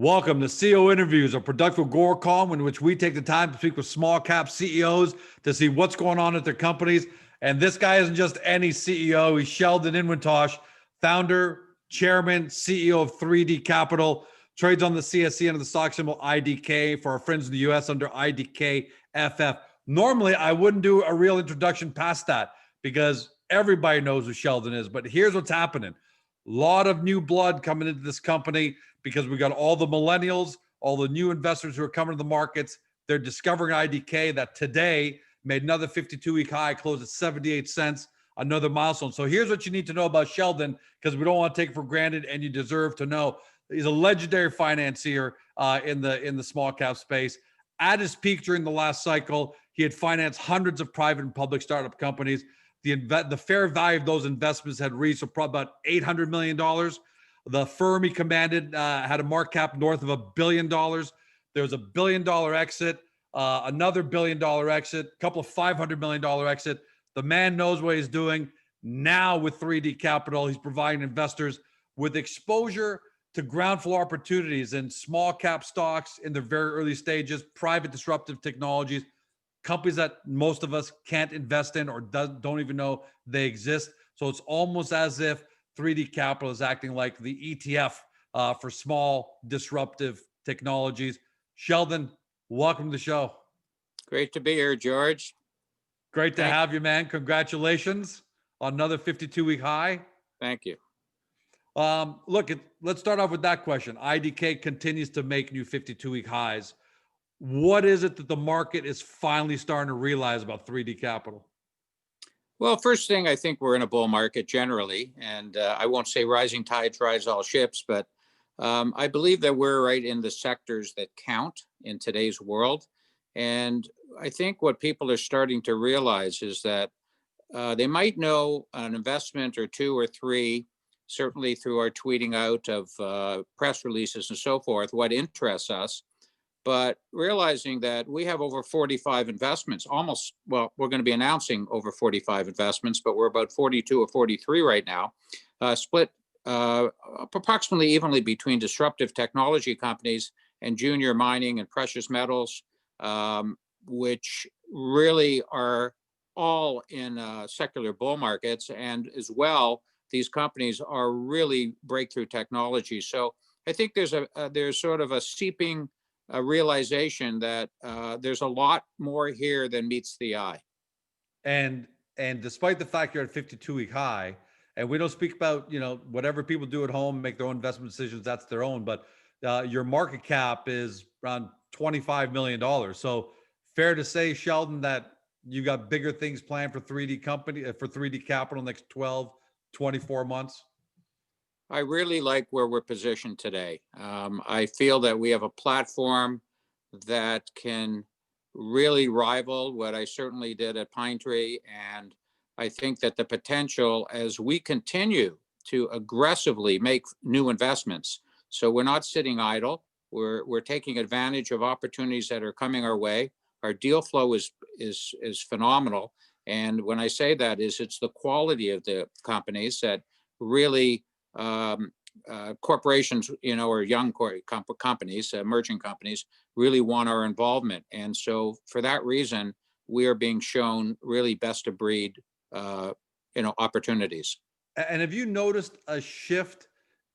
Welcome to CEO Interviews, a productive Gore column in which we take the time to speak with small cap CEOs to see what's going on at their companies. And this guy isn't just any CEO. He's Sheldon Inwentash, founder, chairman, CEO of ThreeD Capital, trades on the CSE under the stock symbol IDK for our friends in the US under IDKFF. Normally, I wouldn't do a real introduction past that because everybody knows who Sheldon is. But here's what's happening. A lot of new blood coming into this company because we got all the millennials, all the new investors who are coming to the markets. They're discovering IDK that today made another 52-week high, closed at 78 cents, another milestone. So here's what you need to know about Sheldon, because we don't want to take it for granted, and you deserve to know. He's a legendary financier in the small cap space. At his peak during the last cycle, he had financed hundreds of private and public startup companies. The fair value of those investments had reached about $800 million. The firm he commanded had a market cap north of $1 billion. There was $1 billion exit, another $1 billion exit, a couple of $500 million exit. The man knows what he's doing. Now with ThreeD Capital, he's providing investors with exposure to ground floor opportunities in small cap stocks in their very early stages, private disruptive technologies, companies that most of us can't invest in or don't even know they exist. So it's almost as if ThreeD Capital is acting like the ETF for small disruptive technologies. Sheldon, welcome to the show. Great to be here, George. Great to have you, man. Congratulations on another 52-week high. Thank you. Let's start off with that question. IDK continues to make new 52-week highs. What is it that the market is finally starting to realize about ThreeD Capital? Well, first thing, I think we're in a bull market generally, and I won't say rising tides rise all ships, but I believe that we're right in the sectors that count in today's world. And I think what people are starting to realize is that they might know an investment or two or three, certainly through our tweeting out of press releases and so forth, what interests us. But realizing that we have over 45 investments, we're going to be announcing over 45 investments, but we're about 42 or 43 right now, split approximately evenly between disruptive technology companies and junior mining and precious metals, which really are all in secular bull markets. And as well, these companies are really breakthrough technology. So I think there's sort of a seeping a realization that there's a lot more here than meets the eye. And despite the fact you're at 52-week high, and we don't speak about, whatever people do at home, make their own investment decisions, that's their own, but your market cap is around $25 million. So fair to say, Sheldon, that you got bigger things planned for ThreeD Capital next 12, 24 months? I really like where we're positioned today. I feel that we have a platform that can really rival what I certainly did at Pine Tree. And I think that the potential, as we continue to aggressively make new investments, so we're not sitting idle, we're taking advantage of opportunities that are coming our way. Our deal flow is phenomenal. And when I say that, it's the quality of the companies that really corporations, or young companies, emerging companies, really want our involvement. And so for that reason, we are being shown really best of breed, opportunities. And have you noticed a shift?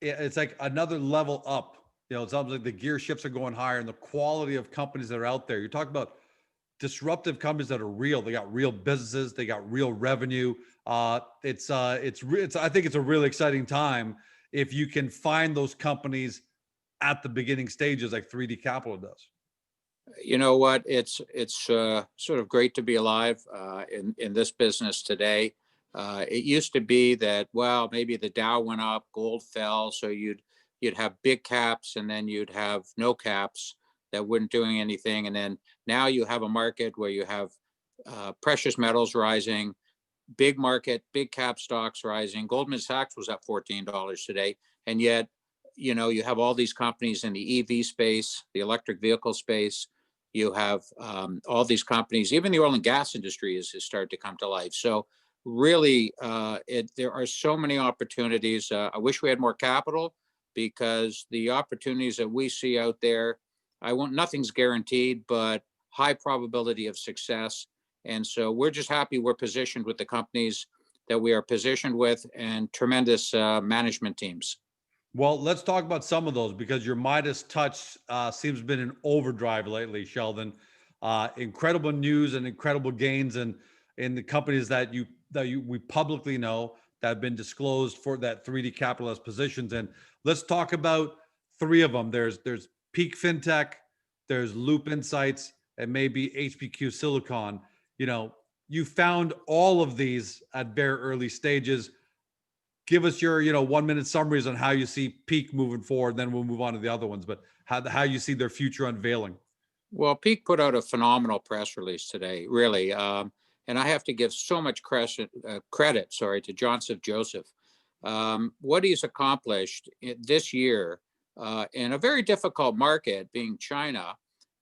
It's like another level up. It's almost like the gear shifts are going higher, and the quality of companies that are out there. You talk about disruptive companies that are real. They got real businesses. They got real revenue. I think it's a really exciting time if you can find those companies at the beginning stages like ThreeD Capital does. You know what? It's sort of great to be alive in this business today. It used to be that, well, maybe the Dow went up, gold fell, so you'd have big caps and then you'd have no caps that weren't doing anything. And then now you have a market where you have precious metals rising, big market, big cap stocks rising. Goldman Sachs was up $14 today. And yet, you have all these companies in the EV space, the electric vehicle space. You have all these companies, even the oil and gas industry is starting to come to life. So really, there are so many opportunities. I wish we had more capital, because the opportunities that we see out there, nothing's guaranteed, but high probability of success. And so we're just happy we're positioned with the companies that we are positioned with, and tremendous management teams. Well, let's talk about some of those, because your Midas touch seems to have been in overdrive lately, Sheldon. Incredible news and incredible gains in the companies that we publicly know that have been disclosed for that ThreeD capitalist positions. And let's talk about three of them. There's Peak Fintech, there's Loop Insights, and maybe HPQ Silicon. You found all of these at very early stages. Give us your 1-minute summaries on how you see Peak moving forward. Then we'll move on to the other ones, but how you see their future unveiling. Well, Peak put out a phenomenal press release today, really. And I have to give so much credit to Joseph Joseph. What he's accomplished this year in a very difficult market, being China,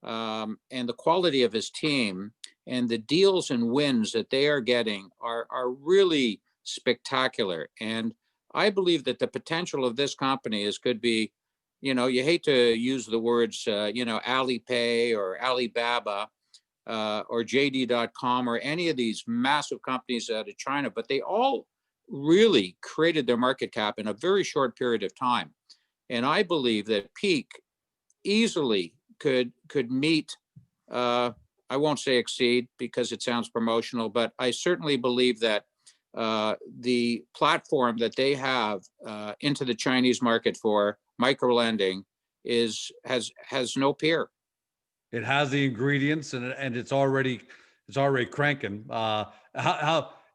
and the quality of his team and the deals and wins that they are getting are really spectacular. And I believe that the potential of this company could be, you hate to use the words, Alipay or Alibaba or JD.com or any of these massive companies out of China, but they all really created their market cap in a very short period of time. And I believe that Peak easily could meet, I won't say exceed because it sounds promotional, but I certainly believe that the platform that they have into the Chinese market for micro lending has no peer. It has the ingredients, and it's already cranking. And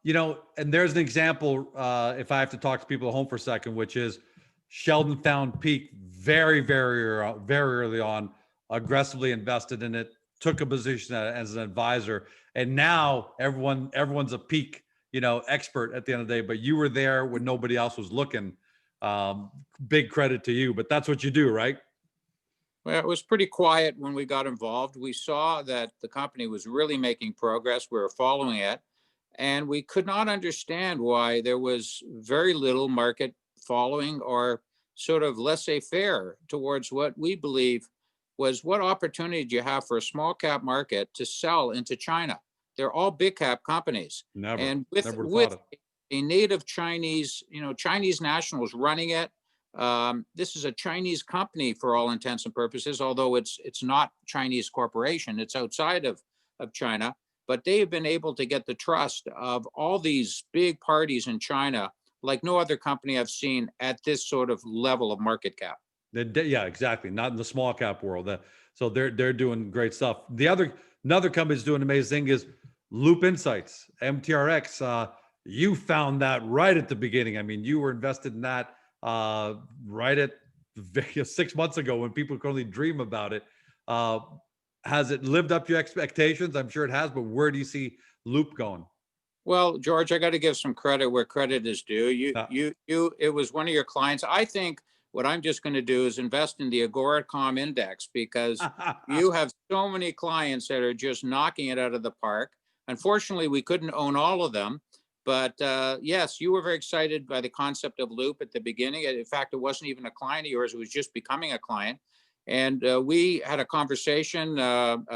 there's an example. If I have to talk to people at home for a second, which is Sheldon found Peak very, very early on, aggressively invested in it, took a position as an advisor, and now everyone's a Peak expert at the end of the day. But you were there when nobody else was looking. Big credit to you. But that's what you do, right? Well, it was pretty quiet when we got involved. We saw that the company was really making progress. We were following it, and we could not understand why there was very little market following or sort of laissez-faire towards what we believe was what opportunity do you have for a small cap market to sell into China? They're all big cap companies. Never with thought it. a native Chinese, Chinese nationals running it. This is a Chinese company for all intents and purposes, although it's not Chinese corporation. It's outside of China, but they have been able to get the trust of all these big parties in China like no other company I've seen at this sort of level of market cap. Yeah, exactly. Not in the small cap world. So they're doing great stuff. Another company that's doing amazing thing is Loop Insights, MTRX. You found that right at the beginning. I mean, you were invested in that right at 6 months ago when people could only dream about it. Has it lived up to your expectations? I'm sure it has, but where do you see Loop going? Well, George, I got to give some credit where credit is due. It was one of your clients. I think what I'm just going to do is invest in the Agoracom index because you have so many clients that are just knocking it out of the park. Unfortunately, we couldn't own all of them. But yes, you were very excited by the concept of Loop at the beginning. In fact, it wasn't even a client of yours. It was just becoming a client. And we had a conversation,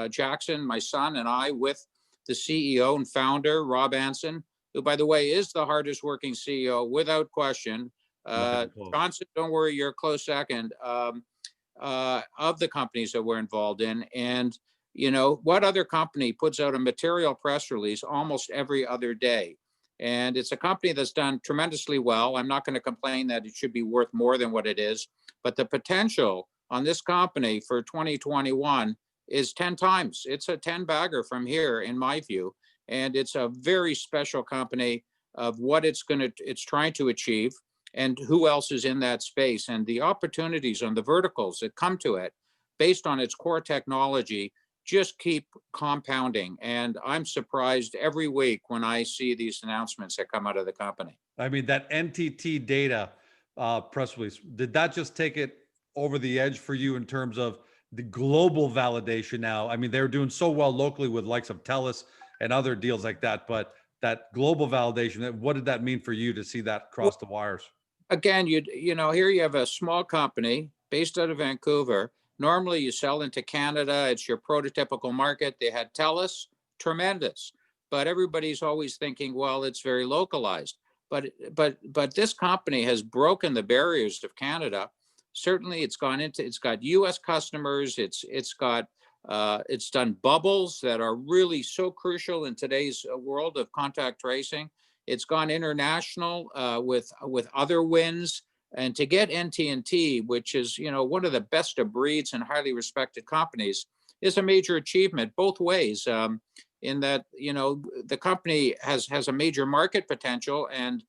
Jackson, my son, and I, with the CEO and founder, Rob Anson, who, by the way, is the hardest working CEO without question. Johnson, don't worry, you're a close second of the companies that we're involved in. And, what other company puts out a material press release almost every other day? And it's a company that's done tremendously well. I'm not going to complain that it should be worth more than what it is, but the potential on this company for 2021 is 10 times. It's a 10 bagger from here, in my view. And it's a very special company of what it's trying to achieve and who else is in that space. And the opportunities on the verticals that come to it based on its core technology just keep compounding. And I'm surprised every week when I see these announcements that come out of the company. I mean, that NTT data press release, did that just take it over the edge for you in terms of the global validation now? I mean, they're doing so well locally with likes of TELUS and other deals like that, but that global validation, what did that mean for you to see that cross the wires? again, here you have a small company based out of Vancouver. Normally you sell into Canada. It's your prototypical market. They had TELUS, tremendous. But everybody's always thinking, well, it's very localized. But this company has broken the barriers of Canada. Certainly it's got US customers. It's done bubbles that are really so crucial in today's world of contact tracing. It's gone international with other wins, and to get NT&T, which is one of the best of breeds and highly respected companies, is a major achievement both ways. In that the company has a major market potential, and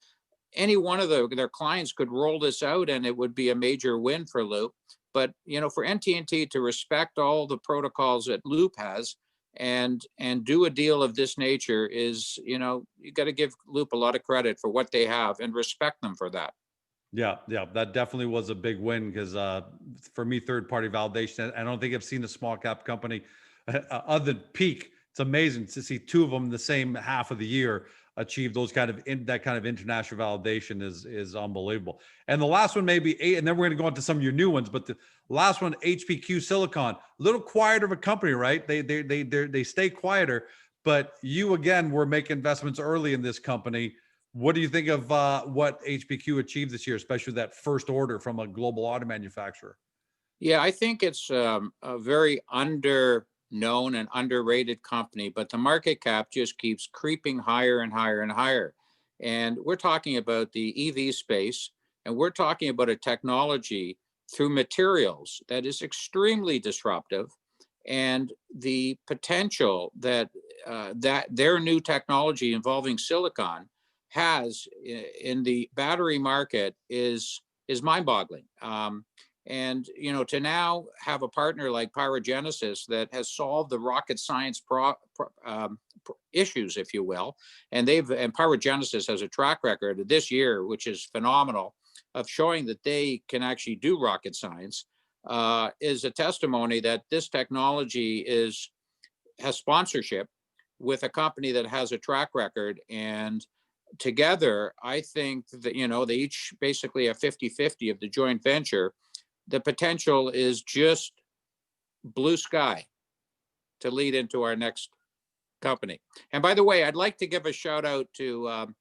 any one of their clients could roll this out, and it would be a major win for Loop. But for NT&T to respect all the protocols that Loop has and do a deal of this nature is, you got to give Loop a lot of credit for what they have and respect them for that. Yeah, that definitely was a big win because for me, third-party validation, I don't think I've seen a small cap company other than Peak. It's amazing to see two of them in the same half of the year achieve those that kind of international validation is unbelievable. And the last one maybe eight, and then we're going to go into some of your new ones. But the last one, HPQ Silicon, a little quieter of a company, right? They stay quieter, but you again were making investments early in this company. What do you think of what HPQ achieved this year, especially that first order from a global auto manufacturer? Yeah, I think it's a very underknown and underrated company, but the market cap just keeps creeping higher and higher and higher. And we're talking about the EV space, and we're talking about a technology through materials that is extremely disruptive, and the potential that their new technology involving silicon has in the battery market is mind-boggling. And to now have a partner like Pyrogenesis that has solved the rocket science issues, if you will, and Pyrogenesis has a track record this year, which is phenomenal, of showing that they can actually do rocket science, is a testimony that this technology has sponsorship with a company that has a track record. And together, I think that, they each basically have 50-50 of the joint venture. The potential is just blue sky to lead into our next company. And by the way, I'd like to give a shout out to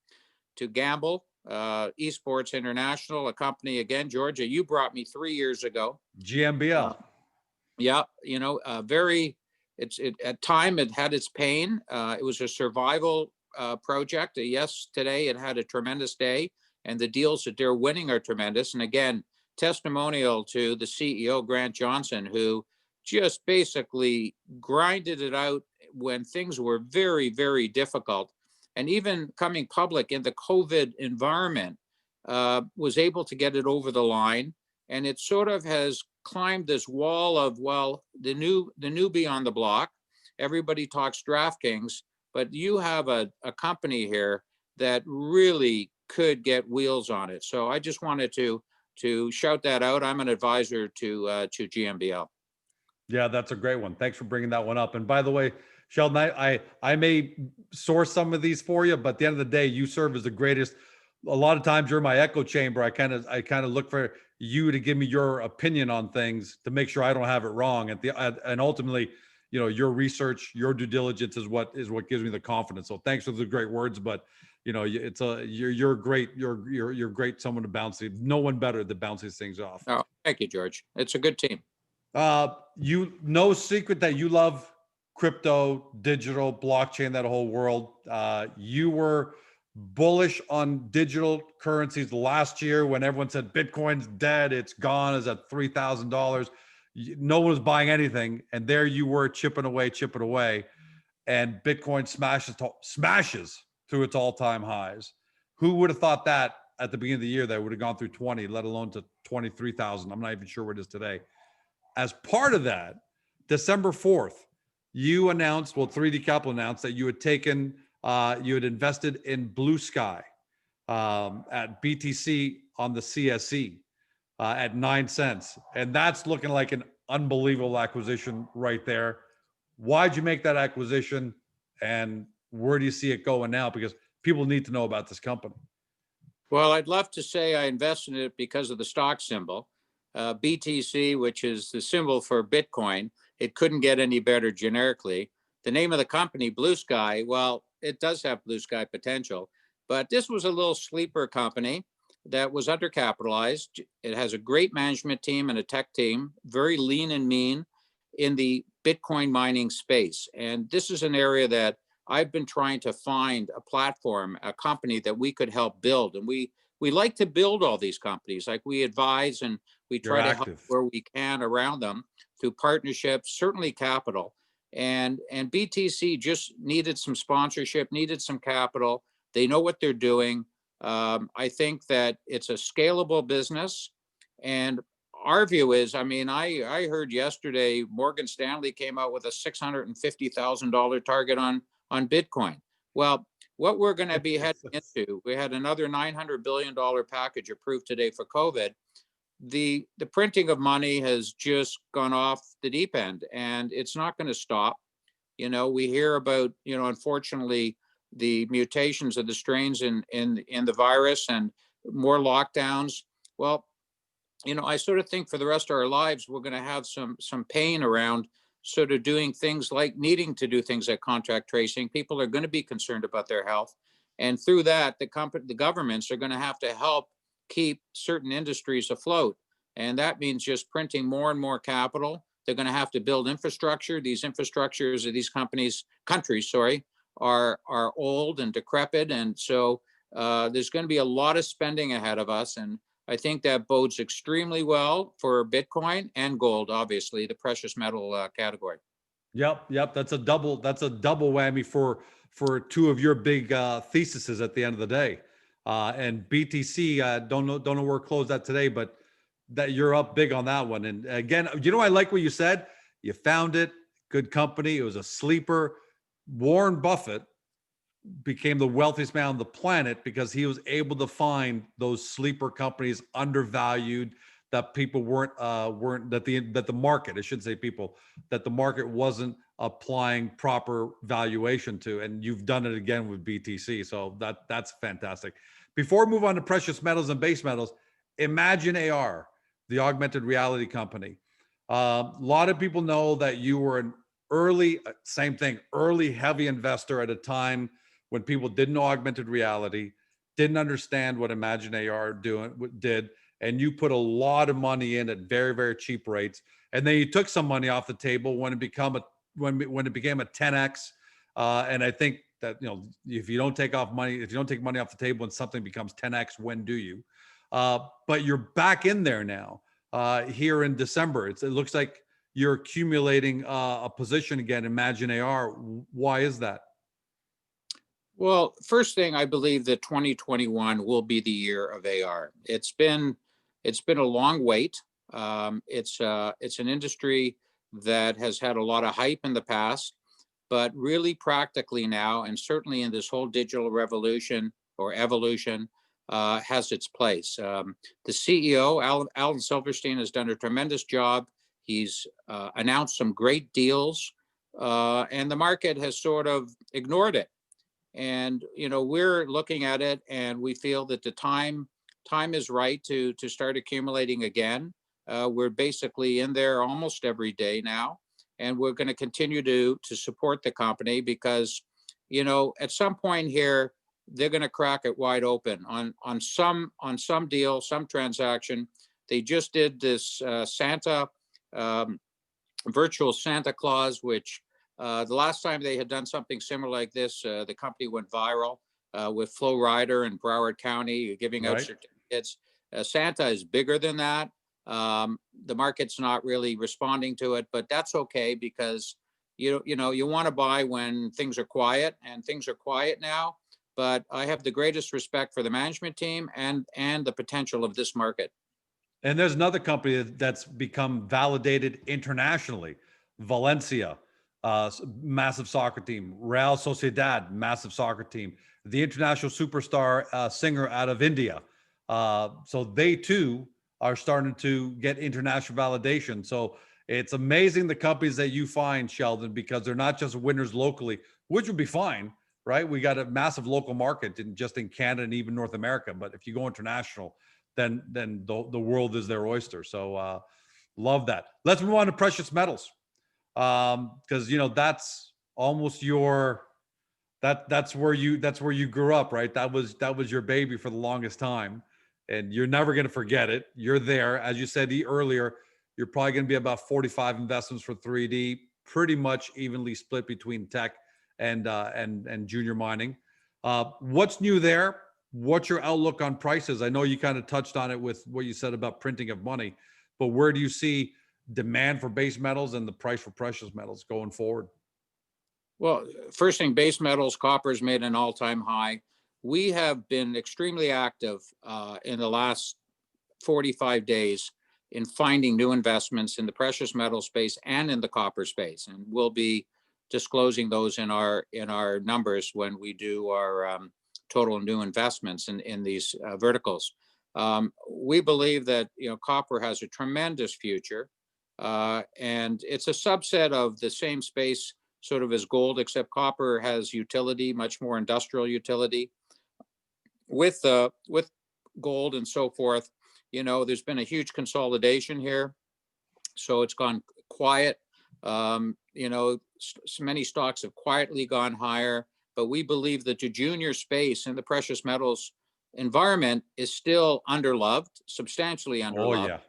Gamble Esports International, a company, again, Georgia, you brought me 3 years ago. GMBL. Yeah, at time it had its pain. It was a survival project. Yes, today it had a tremendous day, and the deals that they're winning are tremendous. And again, testimonial to the CEO, Grant Johnson, who just basically grinded it out when things were very, very difficult. And even coming public in the COVID environment, was able to get it over the line. And it sort of has climbed this wall of, well, the newbie on the block. Everybody talks DraftKings, but you have a company here that really could get wheels on it. So I just wanted to shout that out. I'm an advisor to GMBL. Yeah, that's a great one. Thanks for bringing that one up. And by the way, Sheldon, I may source some of these for you, but at the end of the day, you serve as the greatest. A lot of times you're my echo chamber. I kind of look for you to give me your opinion on things to make sure I don't have it wrong. And ultimately, your research, your due diligence is what gives me the confidence. So thanks for the great words, but you're great. You're great. Someone to bounce it. No one better to bounce these things off. Oh, thank you, George. It's a good team. No secret that you love crypto, digital, blockchain, that whole world. You were bullish on digital currencies last year when everyone said Bitcoin's dead, it's gone, is at $3,000. No one was buying anything, and there you were chipping away, and Bitcoin smashes through its all-time highs. Who would have thought that at the beginning of the year that would have gone through 20, let alone to 23,000? I'm not even sure where it is today. As part of that, December 4th, you announced, ThreeD Capital announced that you had invested in Blue Sky at BTC on the CSE at 9 cents. And that's looking like an unbelievable acquisition right there. Why'd you make that acquisition? And where do you see it going now? Because people need to know about this company. Well, I'd love to say I invested in it because of the stock symbol. BTC, which is the symbol for Bitcoin, it couldn't get any better generically. The name of the company, Blue Sky, well, it does have blue sky potential, but this was a little sleeper company that was undercapitalized. It has a great management team and a tech team, very lean and mean in the Bitcoin mining space. And this is an area that I've been trying to find a platform, a company that we could help build. And we like to build all these companies. Like, we advise and we You're try to help active. where we can around them through partnerships, certainly capital. And BTC just needed some sponsorship, needed some capital. They know what they're doing. I think that it's a scalable business. And our view is, I mean, I heard yesterday Morgan Stanley came out with a $650,000 target on Bitcoin. Well, what we're going to be heading into, we had another $900 billion package approved today for COVID. The printing of money has just gone off the deep end, and it's not going to stop. You know, we hear about, you know, unfortunately, the mutations of the strains in the virus and more lockdowns. Well, you know, I sort of think for the rest of our lives, we're going to have some pain around sort of doing things like needing to do things like contact tracing. People are going to be concerned about their health. And through that, the governments are going to have to help keep certain industries afloat. And that means just printing more and more capital. They're going to have to build infrastructure. These infrastructures of these countries, are old and decrepit. And so there's going to be a lot of spending ahead of us. And I think that bodes extremely well for Bitcoin and gold, obviously, the precious metal category. Yep. That's a double whammy for two of your big theses at the end of the day. And BTC, don't know where it closed at today, but that you're up big on that one. And again, you know, I like what you said. You found it, good company. It was a sleeper. Warren Buffett became the wealthiest man on the planet because he was able to find those sleeper companies undervalued that people weren't that the market, I shouldn't say people, that the market wasn't applying proper valuation to. And you've done it again with BTC. So that's fantastic. Before we move on to precious metals and base metals, Imagine AR, the augmented reality company. A lot of people know that you were an early, same thing, early heavy investor at a time when people didn't know augmented reality, didn't understand what Imagine AR did, and you put a lot of money in at very, very cheap rates. And then you took some money off the table when it became a 10x. And I think that, you know, if you don't take money off the table and something becomes 10x, when do you? But you're back in there now. Here in December, it looks like you're accumulating a position again. Imagine AR. Why is that? Well, first thing, I believe that 2021 will be the year of AR. It's been a long wait. It's an industry that has had a lot of hype in the past, but really practically now, and certainly in this whole digital revolution or evolution, has its place. The CEO, Alan Silverstein, has done a tremendous job. He's announced some great deals, and the market has sort of ignored it. And, you know, we're looking at it and we feel that the time is right to start accumulating again. We're basically in there almost every day now, and we're going to continue to support the company because, you know, at some point here, they're going to crack it wide open on some deal, some transaction. They just did this Santa virtual Santa Claus, which the last time they had done something similar like this, the company went viral with Flo Rida in Broward County giving out certificates. Santa is bigger than that. The market's not really responding to it, but that's okay because you want to buy when things are quiet, and things are quiet now. But I have the greatest respect for the management team and the potential of this market. And there's another company that's become validated internationally, Valencia. Massive soccer team. Real Sociedad, massive soccer team. The international superstar singer out of India. So they too are starting to get international validation. So it's amazing the companies that you find, Sheldon, because they're not just winners locally, which would be fine, right? We got a massive local market just in Canada and even North America. But if you go international, then the world is their oyster. So love that. Let's move on to precious metals, because that's almost that's where you grew up, right? That was your baby for the longest time, and you're never going to forget it. You're there, as you said earlier. You're probably going to be about 45 investments for 3D, pretty much evenly split between tech and junior mining. What's new there? What's your outlook on prices? I know you kind of touched on it with what you said about printing of money, but where do you see demand for base metals and the price for precious metals going forward? Well, first thing, base metals, copper's made an all-time high. We have been extremely active in the last 45 days in finding new investments in the precious metal space and in the copper space, and we'll be disclosing those in our numbers when we do our total new investments in these verticals. We believe that copper has a tremendous future, and it's a subset of the same space sort of as gold, except copper has utility, much more industrial utility. With gold and so forth, there's been a huge consolidation here, so it's gone quiet. Many stocks have quietly gone higher, but we believe that the junior space in the precious metals environment is still underloved, substantially underloved. Oh yeah.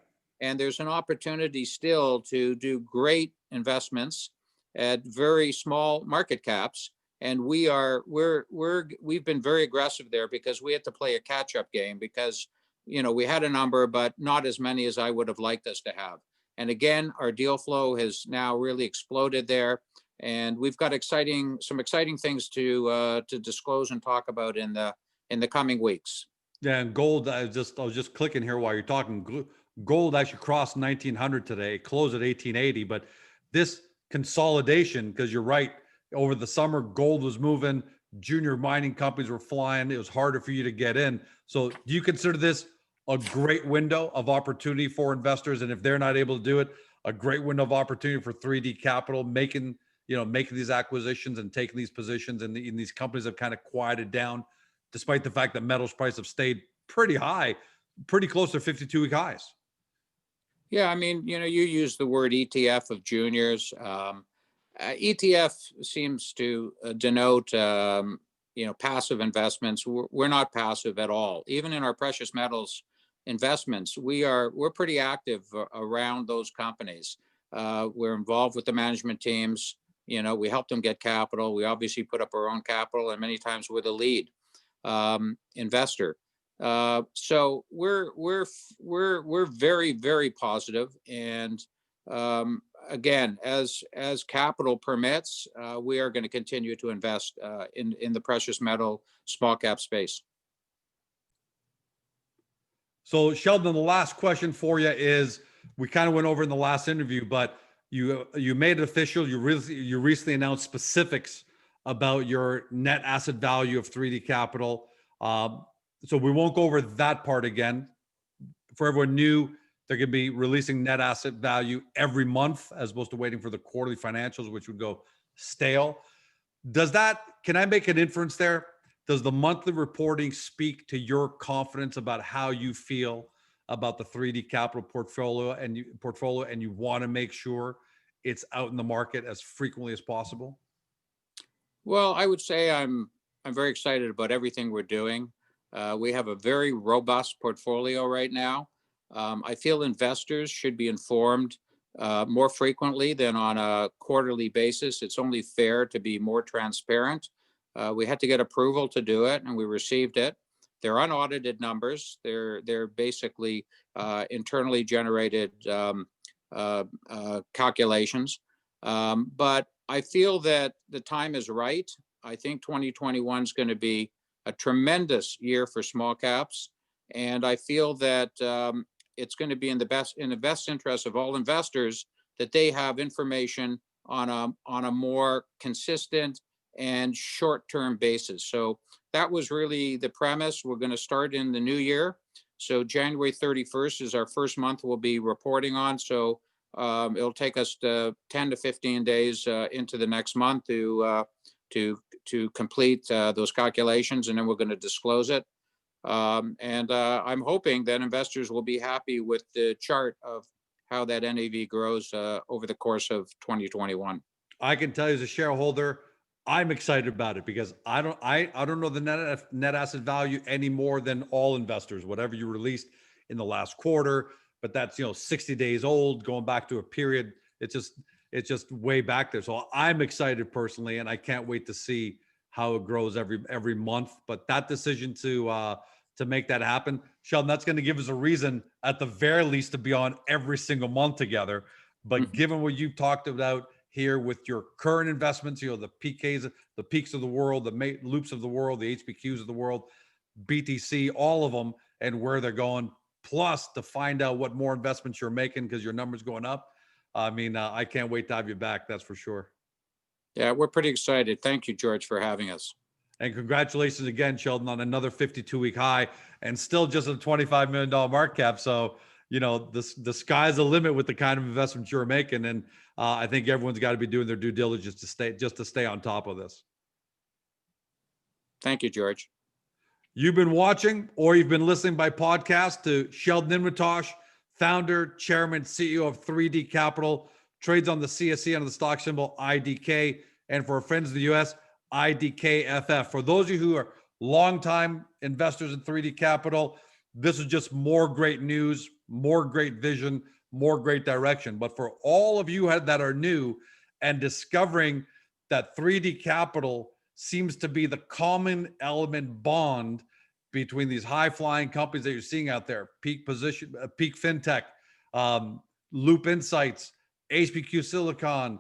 And there's an opportunity still to do great investments at very small market caps. And we've been very aggressive there because we had to play a catch-up game because, we had a number, but not as many as I would have liked us to have. And again, our deal flow has now really exploded there. And we've got some exciting things to disclose and talk about in the coming weeks. Yeah, and gold. I was just clicking here while you're talking. Gold actually crossed 1900 today. It closed at 1880. But this consolidation, because you're right, over the summer, gold was moving. Junior mining companies were flying. It was harder for you to get in. So, do you consider this a great window of opportunity for investors? And if they're not able to do it, a great window of opportunity for 3D Capital making these acquisitions and taking these positions in these companies have kind of quieted down, despite the fact that metals prices have stayed pretty high, pretty close to 52-week highs. Yeah, I mean, you use the word ETF of juniors. ETF seems to denote, passive investments. We're not passive at all. Even in our precious metals investments, we're pretty active around those companies. We're involved with the management teams. We help them get capital. We obviously put up our own capital, and many times we're the lead investor. So we're very, very positive. And again, as capital permits, we are going to continue to invest in the precious metal small cap space. So Sheldon, the last question for you is, we kind of went over in the last interview, but you made it official. You recently announced specifics about your net asset value of 3D Capital. So we won't go over that part again. For everyone new, they're going to be releasing net asset value every month as opposed to waiting for the quarterly financials, which would go stale. Can I make an inference there? Does the monthly reporting speak to your confidence about how you feel about the 3D Capital portfolio and you want to make sure it's out in the market as frequently as possible? Well, I would say I'm very excited about everything we're doing. We have a very robust portfolio right now. I feel investors should be informed more frequently than on a quarterly basis. It's only fair to be more transparent. We had to get approval to do it, and we received it. They're unaudited numbers. They're basically internally generated calculations. But I feel that the time is right. I think 2021 is going to be a tremendous year for small caps, and I feel that it's going to be in the best interest of all investors that they have information on a more consistent and short-term basis. So that was really the premise. We're going to start in the new year. So January 31st is our first month we'll be reporting on. So it'll take us 10 to 15 days into the next month to to complete those calculations, and then we're going to disclose it. I'm hoping that investors will be happy with the chart of how that NAV grows over the course of 2021. I can tell you as a shareholder, I'm excited about it because I don't know the net asset value any more than all investors, whatever you released in the last quarter, but that's 60 days old, going back to a period. It's just way back there. So I'm excited personally, and I can't wait to see how it grows every month. But that decision to make that happen, Sheldon, that's going to give us a reason at the very least to be on every single month together. But given what you've talked about here with your current investments, the PKs, the peaks of the world, the loops of the world, the HPQs of the world, BTC, all of them, and where they're going, plus to find out what more investments you're making because your number's going up. I mean, I can't wait to have you back. That's for sure. Yeah, we're pretty excited. Thank you, George, for having us. And congratulations again, Sheldon, on another 52-week high and still just a $25 million market cap. So, the sky's the limit with the kind of investments you're making. And I think everyone's got to be doing their due diligence to stay on top of this. Thank you, George. You've been watching or you've been listening by podcast to Sheldon Inwentash, founder, chairman, CEO of ThreeD Capital, trades on the CSE under the stock symbol IDK, and for our friends in the US, IDKFF. For those of you who are longtime investors in ThreeD Capital, this is just more great news, more great vision, more great direction. But for all of you that are new and discovering that ThreeD Capital seems to be the common element bond between these high-flying companies that you're seeing out there, Peak Fintech, Loop Insights, HPQ Silicon,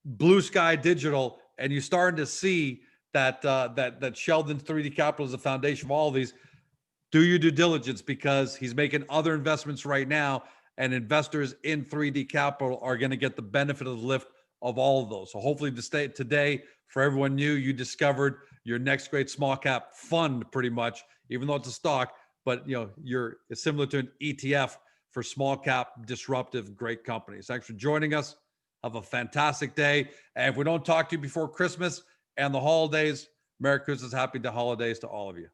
Blue Sky Digital, and you're starting to see that Sheldon's ThreeD Capital is the foundation of all of these. Do your due diligence because he's making other investments right now, and investors in ThreeD Capital are going to get the benefit of the lift of all of those. So hopefully today, for everyone new, you discovered your next great small cap fund pretty much, even though it's a stock, but it's similar to an ETF for small cap, disruptive, great companies. Thanks for joining us. Have a fantastic day. And if we don't talk to you before Christmas and the holidays, Merry Christmas, Happy Holidays to all of you.